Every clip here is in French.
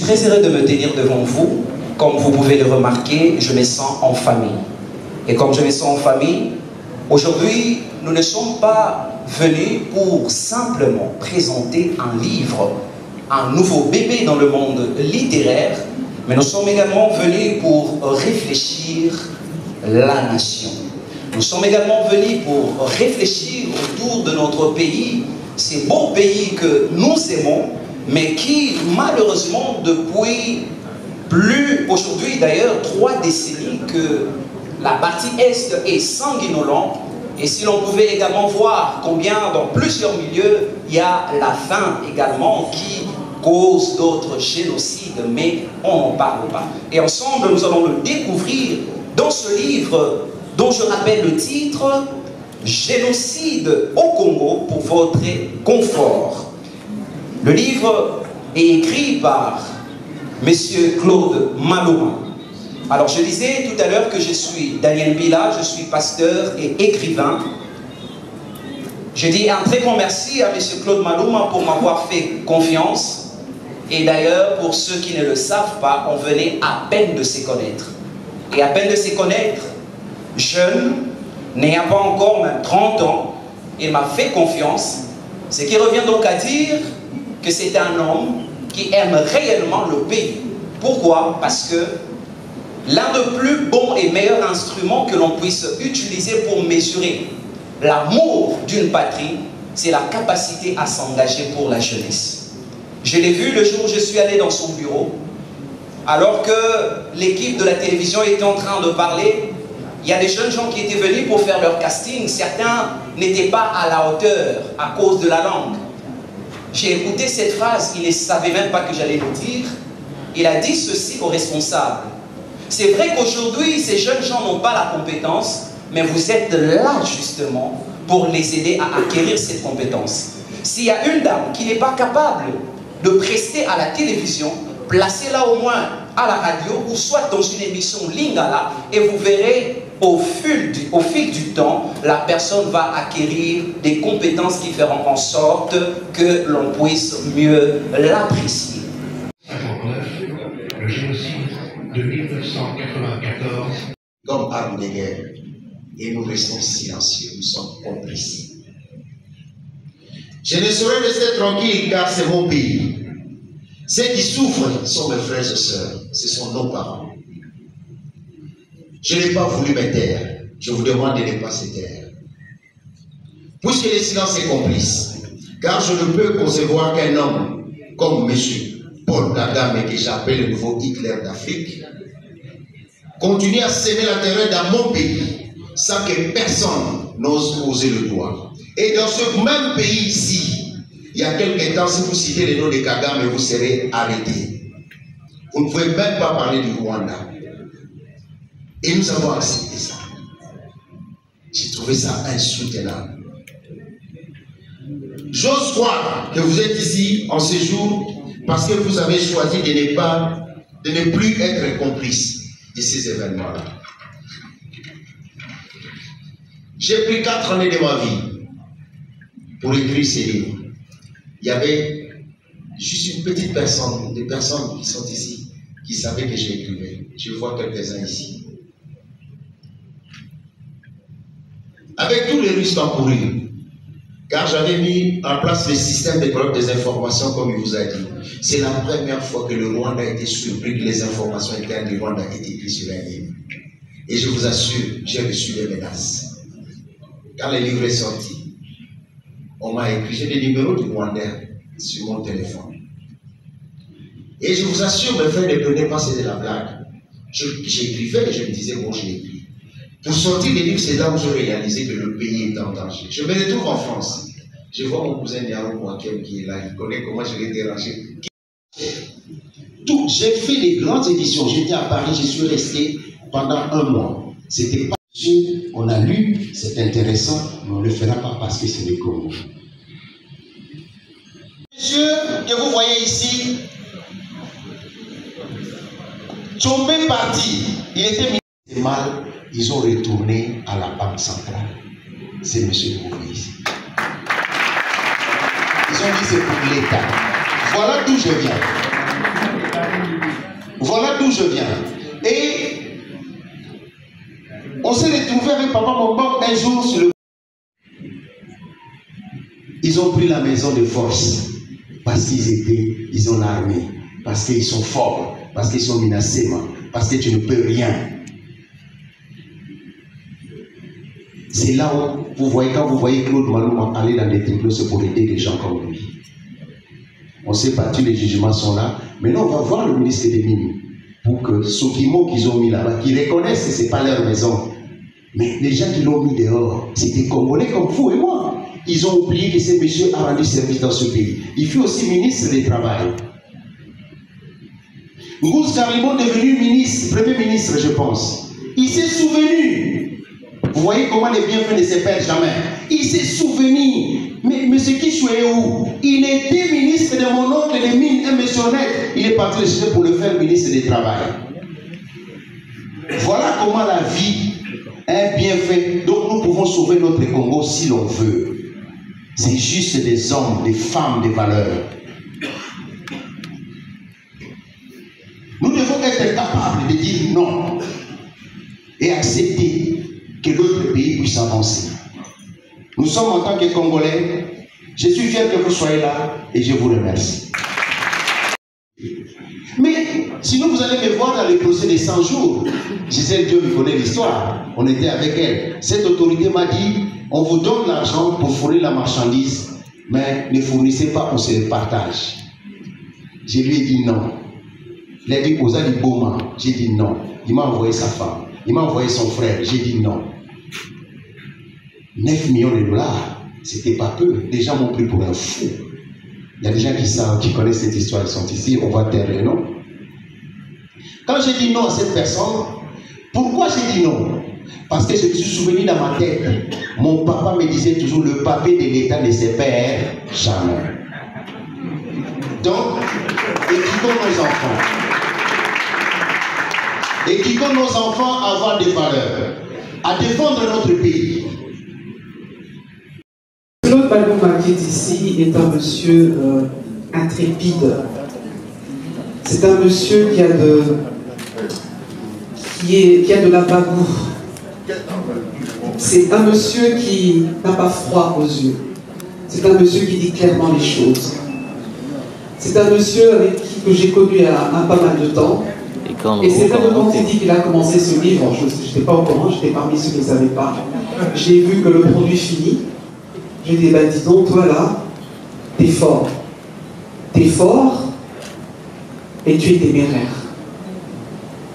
très heureux de me tenir devant vous. Comme vous pouvez le remarquer, je me sens en famille. Et comme je me sens en famille, aujourd'hui, nous ne sommes pas venus pour simplement présenter un livre, un nouveau bébé dans le monde littéraire, mais nous sommes également venus pour réfléchir la nation. Nous sommes également venus pour réfléchir autour de notre pays, ces beaux pays que nous aimons, mais qui, malheureusement, depuis plus, aujourd'hui d'ailleurs, 3 décennies que la partie Est est sanguinolente. Et si l'on pouvait également voir combien dans plusieurs milieux, il y a la faim également qui cause d'autres génocides, mais on n'en parle pas. Et ensemble, nous allons le découvrir dans ce livre dont je rappelle le titre « Génocide au Congo pour votre confort ». Le livre est écrit par M. Claude Malouma. Alors je disais tout à l'heure que je suis Daniel Bila, je suis pasteur et écrivain. Je dis un très grand merci à M. Claude Malouma pour m'avoir fait confiance. Et d'ailleurs, pour ceux qui ne le savent pas, on venait à peine de se connaître. Et à peine de se connaître, jeune, n'ayant pas encore même 30 ans, il m'a fait confiance. Ce qui revient donc à dire que c'est un homme qui aime réellement le pays. Pourquoi? Parce que l'un des plus bons et meilleurs instruments que l'on puisse utiliser pour mesurer l'amour d'une patrie, c'est la capacité à s'engager pour la jeunesse. Je l'ai vu le jour où je suis allé dans son bureau, alors que l'équipe de la télévision était en train de parler. Il y a des jeunes gens qui étaient venus pour faire leur casting. Certains n'étaient pas à la hauteur à cause de la langue. J'ai écouté cette phrase, il ne savait même pas que j'allais le dire. Il a dit ceci aux responsables. C'est vrai qu'aujourd'hui, ces jeunes gens n'ont pas la compétence, mais vous êtes là justement pour les aider à acquérir cette compétence. S'il y a une dame qui n'est pas capable de prester à la télévision, placez-la au moins à la radio ou soit dans une émission Lingala et vous verrez au fil du temps, la personne va acquérir des compétences qui feront en sorte que l'on puisse mieux l'apprécier. 59, le génocide de 1994. Comme arme de guerre, et nous restons silencieux, nous sommes complices. Je ne saurais rester tranquille car c'est mon pays. Ceux qui souffrent sont mes frères et sœurs, ce sont nos parents. Je n'ai pas voulu me taire, je vous demande de ne pas se taire. Puisque le silence est complice, car je ne peux concevoir qu'un homme comme M. Paul Kagame, que j'appelle le nouveau Hitler d'Afrique, continue à semer la terreur dans mon pays, sans que personne n'ose poser le doigt. Et dans ce même pays ici, il y a quelques temps, si vous citez le nom de Kagame, vous serez arrêté. Vous ne pouvez même pas parler du Rwanda. Et nous avons accepté ça. J'ai trouvé ça insoutenable. J'ose croire que vous êtes ici en séjour parce que vous avez choisi de ne plus être complice de ces événements-là. J'ai pris 4 années de ma vie pour écrire ces livres. Il y avait juste une petite personne, des personnes qui sont ici, qui savaient que j'écrivais. Je vois quelques-uns ici. Avec tous les risques encourus, car j'avais mis en place le système de collecte des informations comme il vous a dit. C'est la première fois que le Rwanda a été surpris que les informations internes du Rwanda étaient écrites sur un livre. Et je vous assure, j'ai reçu des menaces. Quand le livre est sorti, on m'a écrit, j'ai des numéros du Rwanda sur mon téléphone. Et je vous assure, mes frères ne prenaient pas, c'est de la blague. J'écrivais et je me disais, bon, j'ai écrit. Pour sortir des livres, c'est là où j'ai réalisé que le pays est en danger. Je me retrouve en France. Je vois mon cousin Niaro Mouakem qui est là. Il connaît comment je l'ai dérangé. J'ai fait des grandes éditions. J'étais à Paris, je suis resté pendant 1 mois. C'était pas... On a lu, c'est intéressant, mais on ne le fera pas parce que c'est le Congo. Monsieur que vous voyez ici, Tchombe parti, il était mal. Ils ont retourné à la Banque centrale. C'est M. Bourbé ici. Ils ont dit c'est pour l'État. Voilà d'où je viens. Voilà d'où je viens. Et on s'est retrouvé avec papa Momba un jour sur le... Ils ont pris la maison de force parce ils ont l'armée, parce qu'ils sont forts, parce qu'ils sont menacés, parce que tu ne peux rien. C'est là où vous voyez, quand vous voyez Claude Malouma aller dans les tribunaux, c'est pour aider des gens comme lui. On s'est battu, les jugements sont là. Maintenant, on va voir le ministre des Mines pour que ce qu'ils ont mis là-bas, qu'ils reconnaissent que ce n'est pas leur maison. Mais les gens qui l'ont mis dehors, c'était Congolais comme vous et moi. Ils ont oublié que ce monsieur a rendu service dans ce pays. Il fut aussi ministre du Travail. Ngous Karimon est devenu ministre, premier ministre, je pense. Il s'est souvenu. Vous voyez comment les bienfaits ne se perdent jamais. Il s'est souvenu. Mais M. Kichou est où? Il était ministre de mon oncle des mines, un monsieur honnête. Il est parti le chercher pour le faire ministre du Travail. Voilà comment la vie est bien faite. Donc nous pouvons sauver notre Congo si l'on veut. C'est juste des hommes, des femmes, des valeurs. Nous devons être capables de dire non et accepter que l'autre pays puisse avancer. Nous sommes en tant que Congolais, je suis fier que vous soyez là et je vous remercie. Mais sinon vous allez me voir dans les procès des 100 jours. Gisèle Dieu me connaît l'histoire, on était avec elle. Cette autorité m'a dit, on vous donne l'argent pour fournir la marchandise, mais ne fournissez pas, on se le partage. Je lui ai dit non. Il a dit, posa du Boma. J'ai dit non. Il m'a envoyé sa femme. Il m'a envoyé son frère. J'ai dit non. 9 millions de dollars, c'était pas peu. Les gens m'ont pris pour un fou. Il y a des gens qui savent, qui connaissent cette histoire, ils sont ici, on va taire les noms. Quand j'ai dit non à cette personne, pourquoi j'ai dit non? Parce que je me suis souvenu dans ma tête, mon papa me disait toujours, le papier de l'État ne se perd jamais. Donc, éduquons nos enfants. Éduquons nos enfants à avoir des valeurs, à défendre notre pays. Claude Malouma qui est ici est un monsieur intrépide. C'est un monsieur qui a de la bagoure. C'est un monsieur qui n'a pas froid aux yeux. C'est un monsieur qui dit clairement les choses. C'est un monsieur avec qui que j'ai connu à pas mal de temps. Et c'est là quand il dit qu'il a commencé ce livre, je n'étais pas au courant, j'étais parmi ceux qui ne savaient pas. J'ai vu que le produit fini. J'ai dit, ben dis donc, toi là, t'es fort. T'es fort et tu es téméraire.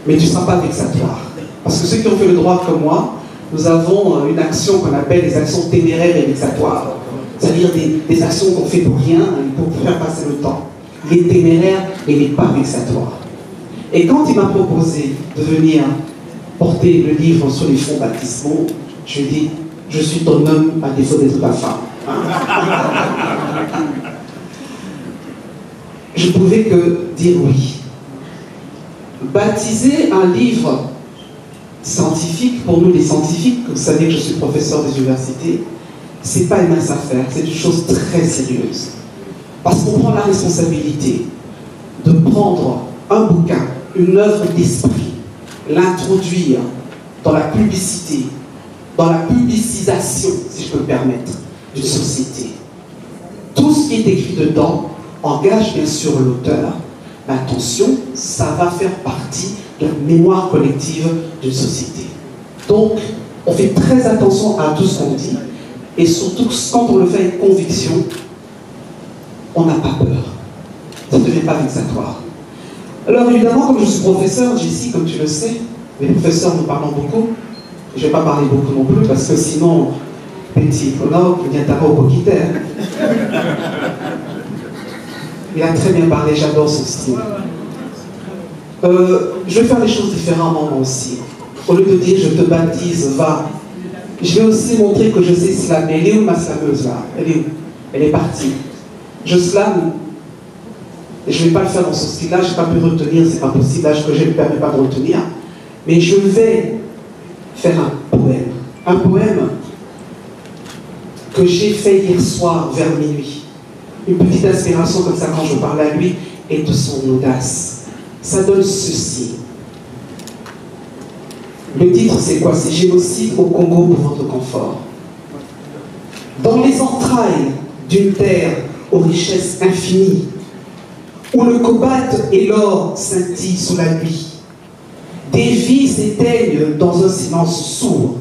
Mais tu ne seras pas vexatoire. Parce que ceux qui ont fait le droit comme moi, nous avons une action qu'on appelle les actions téméraires et vexatoires. C'est-à-dire des actions qu'on fait pour rien et pour faire passer le temps. Il est téméraire et il n'est pas vexatoire. Et quand il m'a proposé de venir porter le livre sur les fonds baptismaux, je lui ai dit, je suis ton homme à défaut d'être ta femme. Je ne pouvais que dire oui. Baptiser un livre scientifique, pour nous les scientifiques, vous savez que je suis professeur des universités, ce n'est pas une mince affaire, c'est une chose très sérieuse. Parce qu'on prend la responsabilité de prendre un bouquin, une œuvre d'esprit, l'introduire dans la publicité, dans la publicisation, si je peux me permettre, d'une société. Tout ce qui est écrit dedans engage bien sûr l'auteur, mais attention, ça va faire partie de la mémoire collective d'une société. Donc, on fait très attention à tout ce qu'on dit, et surtout quand on le fait avec conviction, on n'a pas peur. Ça ne devient pas vexatoire. Alors évidemment, comme je suis professeur, JC, comme tu le sais, les professeurs nous parlons beaucoup. Je ne vais pas parler beaucoup non plus, parce que sinon, petit, il n'y a pas au coquitaire. Il a très bien parlé, j'adore son style. Je vais faire les choses différemment moi aussi. Au lieu de dire je te baptise, va. Je vais aussi montrer que je sais slammer. Elle est où ma slameuse là? Elle est où? Elle est partie. Je slame. Je ne vais pas le faire dans ce style-là, je n'ai pas pu retenir, c'est pas possible, l'âge que j'ai ne me permet pas de retenir. Mais je vais faire un poème. Un poème que j'ai fait hier soir vers minuit. Une petite inspiration comme ça quand je parle à lui et de son audace. ça donne ceci. Le titre, c'est quoi? C'est Génocide au Congo pour votre confort. Dans les entrailles d'une terre aux richesses infinies, où le cobalt et l'or scintillent sous la nuit, des vies s'éteignent dans un silence sourd,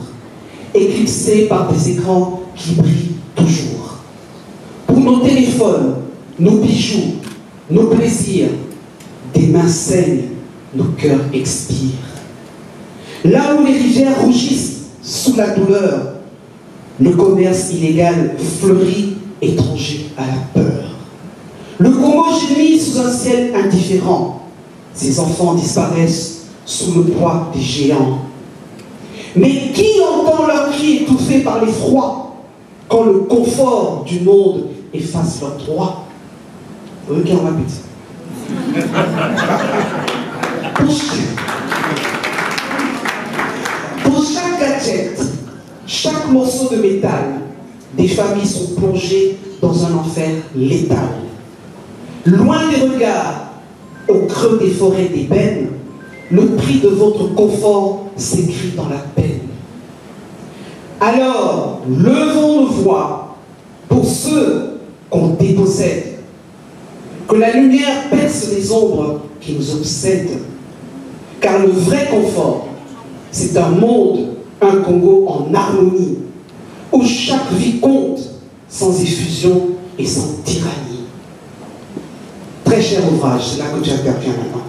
éclipsés par des écrans qui brillent toujours. Pour nos téléphones, nos bijoux, nos plaisirs, des mains saignent, nos cœurs expirent. Là où les rivières rougissent sous la douleur, le commerce illégal fleurit, étranger à la peur. Le Congo gémit sous un ciel indifférent. Ses enfants disparaissent sous le poids des géants. Mais qui entend leurs cris étouffés par l'effroi quand le confort du monde efface leurs droits? Regarde ma petite. Pour chaque gadget, chaque morceau de métal, des familles sont plongées dans un enfer létal. Loin des regards, au creux des forêts d'ébène, le prix de votre confort s'écrit dans la peine. Alors, levons nos voix pour ceux qu'on dépossède, que la lumière perce les ombres qui nous obsèdent. Car le vrai confort, c'est un monde, un Congo en harmonie, où chaque vie compte, sans effusion et sans tyrannie. Très cher ouvrage, c'est là que tu interviens maintenant.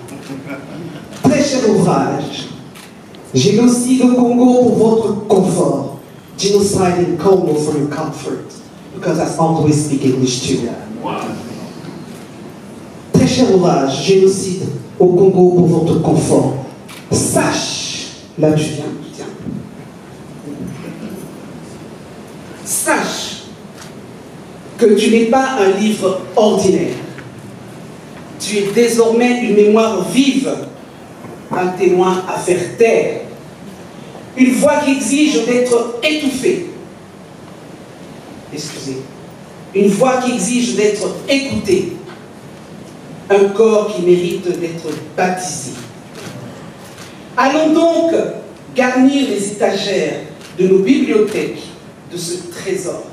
Très cher ouvrage, Génocide au Congo pour votre confort. Genocide in Congo for your comfort. Because I always speak English too. Très cher ouvrage, Génocide au Congo pour votre confort. Sache, là tu viens. Sache que tu n'es pas un livre ordinaire. Tu es désormais une mémoire vive, un témoin à faire taire, une voix qui exige d'être étouffée. Excusez. Une voix qui exige d'être écoutée, un corps qui mérite d'être baptisé. Allons donc garnir les étagères de nos bibliothèques de ce trésor.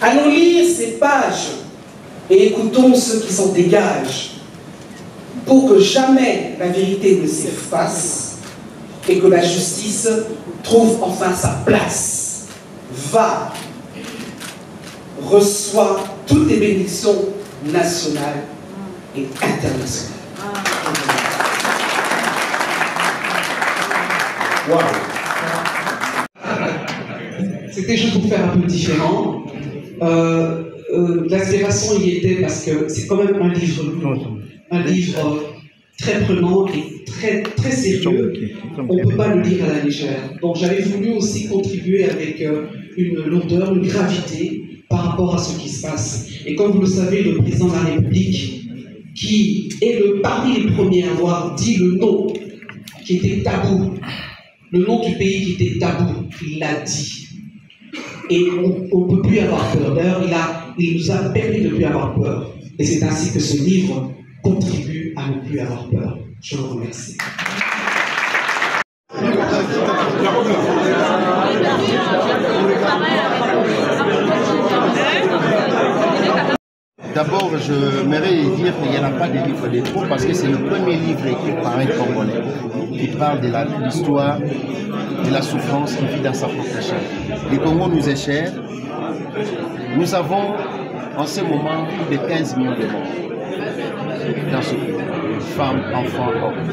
Allons lire ces pages et écoutons ceux qui s'en dégagent pour que jamais la vérité ne s'efface et que la justice trouve enfin sa place. Va, reçois toutes les bénédictions nationales et internationales. Wow. C'était juste pour faire un peu différent. L'inspiration y était parce que c'est quand même un livre très prenant et très sérieux. On ne peut pas le lire à la légère. Donc j'avais voulu aussi contribuer avec une lourdeur, une gravité par rapport à ce qui se passe. Et comme vous le savez, le président de la République, qui est parmi les premiers à avoir dit le nom qui était tabou, le nom du pays qui était tabou, il l'a dit. Et on ne peut plus avoir peur. D'ailleurs, il nous a permis de ne plus avoir peur. Et c'est ainsi que ce livre contribue à ne plus avoir peur. Je vous remercie. D'abord, je m'aimerais dire qu'il n'y en a pas de livre de trop parce que c'est le premier livre écrit par un Congolais qui parle de l'histoire, de la souffrance qui vit dans sa propre chair. Le Congo nous est cher. Nous avons en ce moment plus de 15 millions de morts dans ce pays. Femmes, enfants, hommes.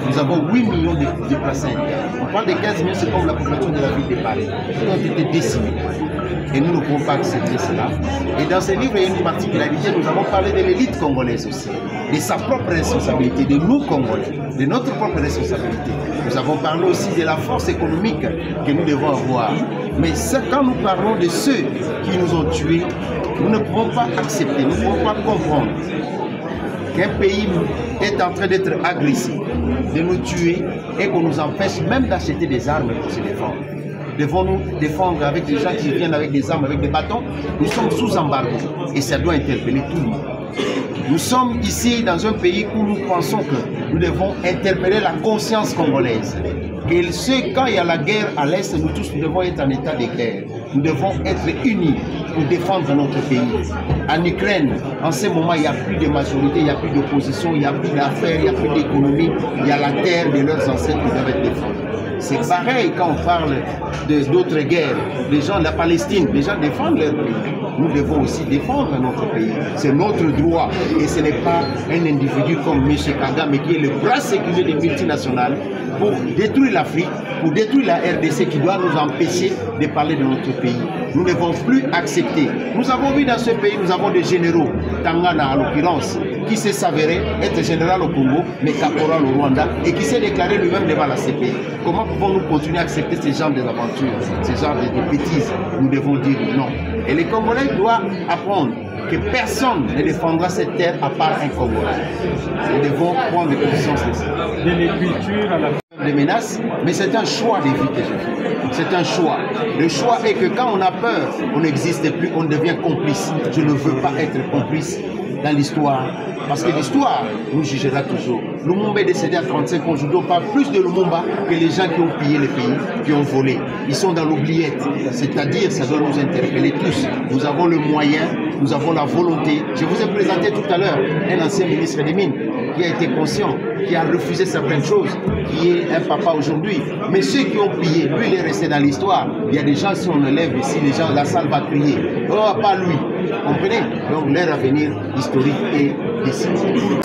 Nous avons 8 millions de déplacés internes. On parle de 15 millions, c'est comme la population de la ville de Paris. Ils ont été décimés. Et nous ne pouvons pas accepter cela. Et dans ce livre, il y a une particularité, nous avons parlé de l'élite congolaise aussi, de sa propre responsabilité, de nous Congolais, de notre propre responsabilité. Nous avons parlé aussi de la force économique que nous devons avoir. Mais quand nous parlons de ceux qui nous ont tués, nous ne pouvons pas accepter, nous ne pouvons pas comprendre qu'un pays est en train d'être agressé, de nous tuer et qu'on nous empêche même d'acheter des armes pour se défendre. Devons-nous défendre avec des gens qui viennent avec des armes, avec des bâtons? Nous sommes sous embargo et ça doit interpeller tout le monde. Nous sommes ici dans un pays où nous pensons que nous devons interpeller la conscience congolaise. Quand il y a la guerre à l'Est, nous tous nous devons être en état de guerre. Nous devons être unis pour défendre notre pays. En Ukraine, en ce moment, il n'y a plus de majorité, il n'y a plus d'opposition, il n'y a plus d'affaires, il n'y a plus d'économie. Il y a la terre de leurs ancêtres qui doivent être défendue. C'est pareil quand on parle d'autres guerres. Les gens de la Palestine, les gens défendent leur pays. Nous devons aussi défendre notre pays. C'est notre droit. Et ce n'est pas un individu comme M. Kagame qui est le bras séculier des multinationales pour détruire l'Afrique, pour détruire la RDC qui doit nous empêcher de parler de notre pays. Nous ne devons plus accepter. Nous avons vu dans ce pays, nous avons des généraux, Tangana en l'occurrence, qui s'est s'avérer être général au Congo, mais caporal au Rwanda, et qui s'est déclaré lui-même devant la CPI. Comment pouvons-nous continuer à accepter ces genres d'aventures, ces genres de bêtises? Nous devons dire non. Et les Congolais doivent apprendre que personne ne défendra cette terre à part un Congolais. Nous devons prendre conscience de ça. De l'écriture à la... Des menaces, mais c'est un choix de vie que je fais. C'est un choix. Le choix est que quand on a peur, on n'existe plus, on devient complice. Je ne veux pas être complice dans l'histoire. Parce que l'histoire nous jugera toujours. Lumumba est décédé à 35 ans. Je ne dois pas plus de Lumumba que les gens qui ont pillé le pays, qui ont volé. Ils sont dans l'oubliette. C'est-à-dire, ça doit nous interpeller tous. Nous avons le moyen, nous avons la volonté. Je vous ai présenté tout à l'heure un ancien ministre des Mines qui a été conscient, qui a refusé certaines choses, qui est un papa aujourd'hui. Mais ceux qui ont pillé, lui, il est resté dans l'histoire. Il y a des gens, si on le lève ici, les gens, la salle va crier. Oh, pas lui. Comprenez? Donc, leur avenir historique est décisif.